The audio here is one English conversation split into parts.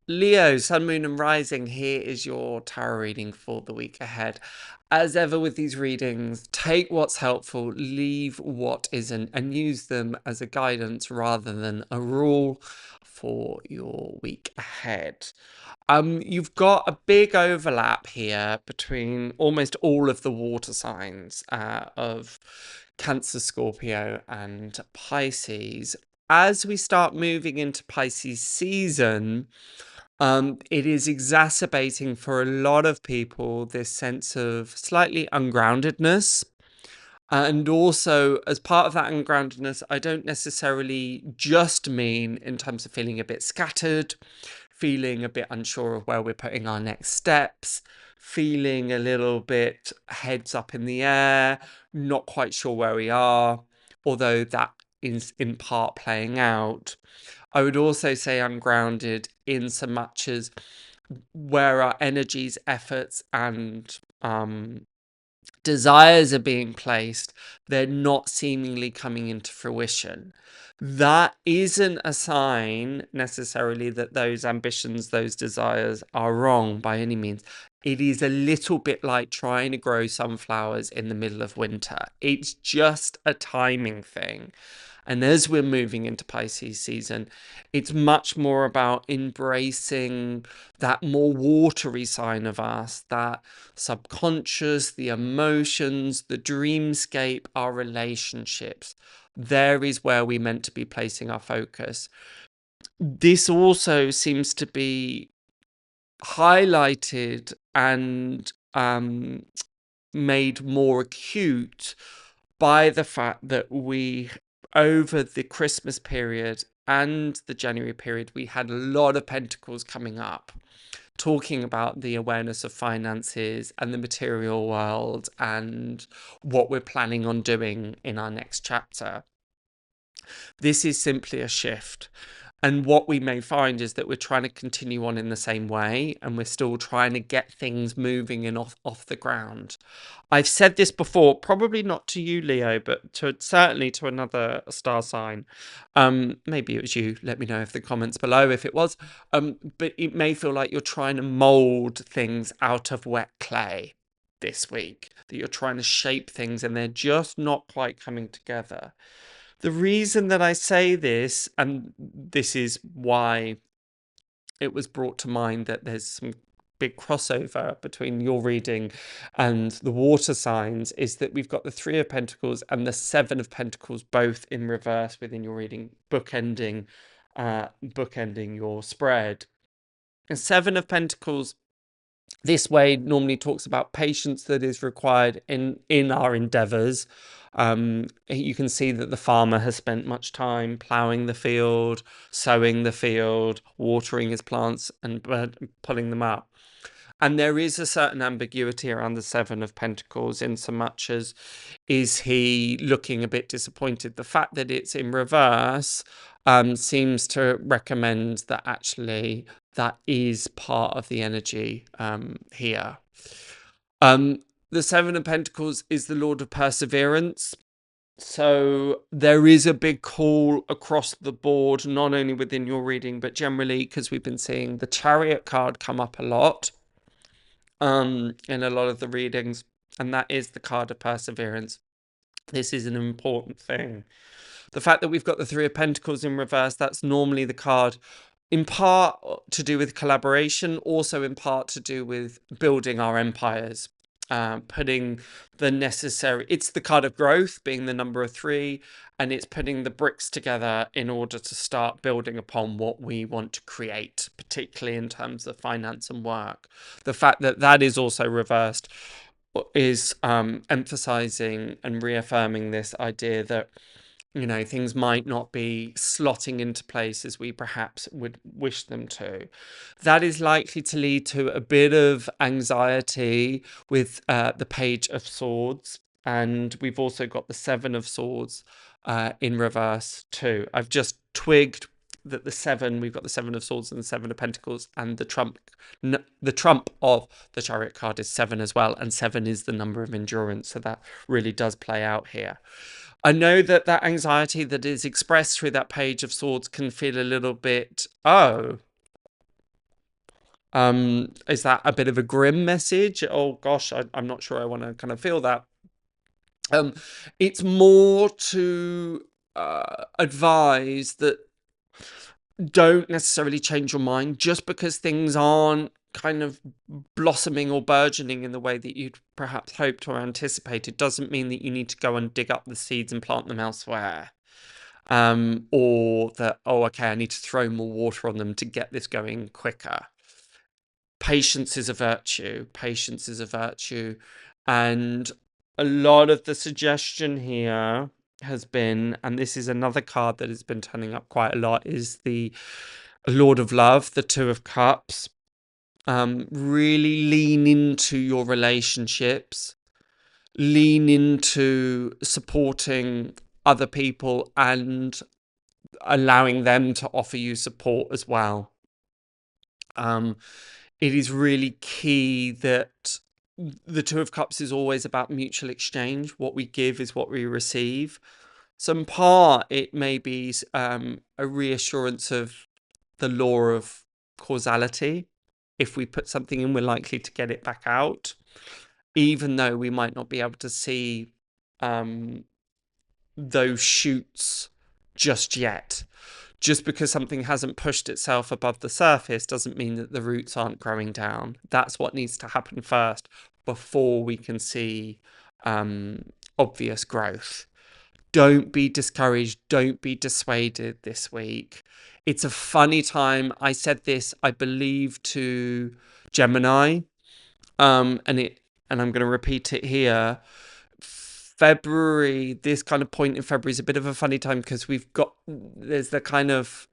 Leo, Sun, Moon, and Rising, here is your tarot reading for the week ahead. As ever with these readings, take what's helpful, leave what isn't, and use them as a guidance rather than a rule for your week ahead. You've got a big overlap here between almost all of the water signs of Cancer, Scorpio, and Pisces. As we start moving into Pisces season, it is exacerbating for a lot of people this sense of slightly ungroundedness. And also, as part of that ungroundedness, I don't necessarily just mean in terms of feeling a bit scattered, feeling a bit unsure of where we're putting our next steps, feeling a little bit heads up in the air, not quite sure where we are, although that is in part playing out. I would also say ungrounded in so much as where our energies, efforts, and desires are being placed, they're not seemingly coming into fruition. That isn't a sign necessarily that those ambitions, those desires are wrong by any means. It is a little bit like trying to grow sunflowers in the middle of winter. It's just a timing thing. And as we're moving into Pisces season, it's much more about embracing that more watery sign of us, that subconscious, the emotions, the dreamscape, our relationships. There is where we're meant to be placing our focus. This also seems to be highlighted and made more acute by the fact that we, over the Christmas period and the January period, we had a lot of pentacles coming up, talking about the awareness of finances and the material world and what we're planning on doing in our next chapter. This is simply a shift. And what we may find is that we're trying to continue on in the same way, and we're still trying to get things moving and off the ground. I've said this before, probably not to you, Leo, but certainly to another star sign. Maybe it was you. Let me know in the comments below if it was. But it may feel like you're trying to mold things out of wet clay this week, that you're trying to shape things and they're just not quite coming together. The reason that I say this, and this is why it was brought to mind that there's some big crossover between your reading and the water signs, is that we've got the Three of Pentacles and the Seven of Pentacles both in reverse within your reading, bookending your spread. The Seven of Pentacles this way normally talks about patience that is required in our endeavors. You can see that the farmer has spent much time plowing the field, sowing the field, watering his plants and pulling them up. And there is a certain ambiguity around the Seven of Pentacles in so much as, is he looking a bit disappointed? The fact that it's in reverse seems to recommend that actually that is part of the energy here. The Seven of Pentacles is the Lord of Perseverance. So there is a big call across the board, not only within your reading, but generally, because we've been seeing the Chariot card come up a lot in a lot of the readings, and that is the card of perseverance. This is an important thing. The fact that we've got the Three of Pentacles in reverse, that's normally the card in part to do with collaboration, also in part to do with building our empires, putting the necessary, it's the card of growth being the number of 3, and it's putting the bricks together in order to start building upon what we want to create, particularly in terms of finance and work. The fact that that is also reversed is emphasizing and reaffirming this idea that, you know, things might not be slotting into place as we perhaps would wish them to. That is likely to lead to a bit of anxiety with the Page of Swords. And we've also got the Seven of Swords in reverse too. I've just twigged that we've got the Seven of Swords and the Seven of Pentacles, and the trump of the Chariot card is 7 as well. And 7 is the number of endurance. So that really does play out here. I know that that anxiety that is expressed through that Page of Swords can feel a little bit, oh, Is that a bit of a grim message? Oh gosh, I'm not sure I want to kind of feel that. It's more to advise that don't necessarily change your mind just because things aren't kind of blossoming or burgeoning in the way that you'd perhaps hoped or anticipated. Doesn't mean that you need to go and dig up the seeds and plant them elsewhere. Or that, oh, okay, I need to throw more water on them to get this going quicker. Patience is a virtue. Patience is a virtue. And a lot of the suggestion here has been, and this is another card that has been turning up quite a lot, is the Lord of Love, the Two of Cups. Really lean into your relationships, lean into supporting other people and allowing them to offer you support as well. It is really key that the Two of Cups is always about mutual exchange. What we give is what we receive. Some part it may be a reassurance of the law of causality. If we put something in, we're likely to get it back out, even though we might not be able to see those shoots just yet. Just because something hasn't pushed itself above the surface doesn't mean that the roots aren't growing down. That's what needs to happen first before we can see obvious growth. Don't be discouraged. Don't be dissuaded this week. It's a funny time. I said this, I believe, to Gemini, and I'm going to repeat it here. February, this kind of point in February is a bit of a funny time because there's the kind of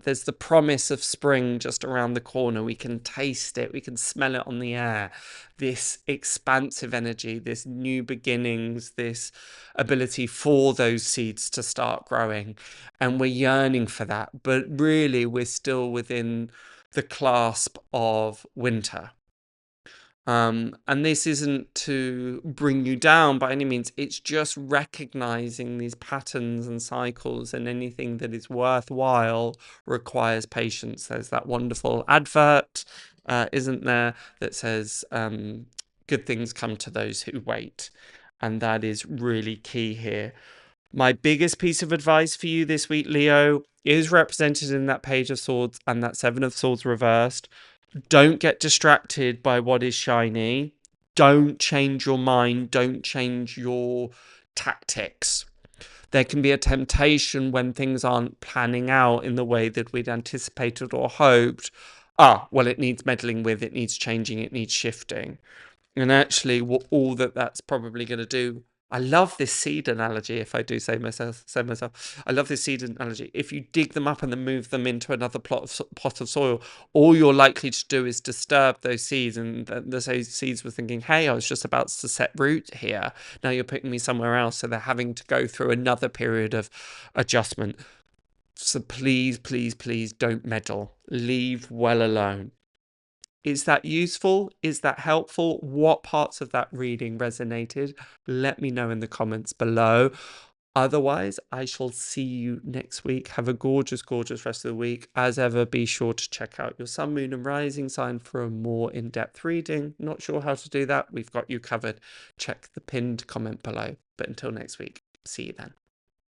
there's the promise of spring just around the corner. We can taste it, we can smell it on the air. This expansive energy, this new beginnings, this ability for those seeds to start growing, and we're yearning for that. But really, we're still within the clasp of winter. And this isn't to bring you down by any means. It's just recognizing these patterns and cycles, and anything that is worthwhile requires patience. There's that wonderful advert, isn't there, that says, good things come to those who wait. And that is really key here. My biggest piece of advice for you this week, Leo, is represented in that Page of Swords and that Seven of Swords reversed. Don't get distracted by what is shiny. Don't change your mind. Don't change your tactics. There can be a temptation when things aren't planning out in the way that we'd anticipated or hoped. Well, it needs meddling with, it needs changing, it needs shifting. And actually, all that's probably going to do. I love this seed analogy, if I do say myself. I love this seed analogy. If you dig them up and then move them into another pot of soil, all you're likely to do is disturb those seeds. And those seeds were thinking, hey, I was just about to set root here. Now you're putting me somewhere else. So they're having to go through another period of adjustment. So please, please, please don't meddle. Leave well alone. Is that useful? Is that helpful? What parts of that reading resonated? Let me know in the comments below. Otherwise, I shall see you next week. Have a gorgeous, gorgeous rest of the week. As ever, be sure to check out your sun, moon, and rising sign for a more in-depth reading. Not sure how to do that? We've got you covered. Check the pinned comment below. But until next week, see you then.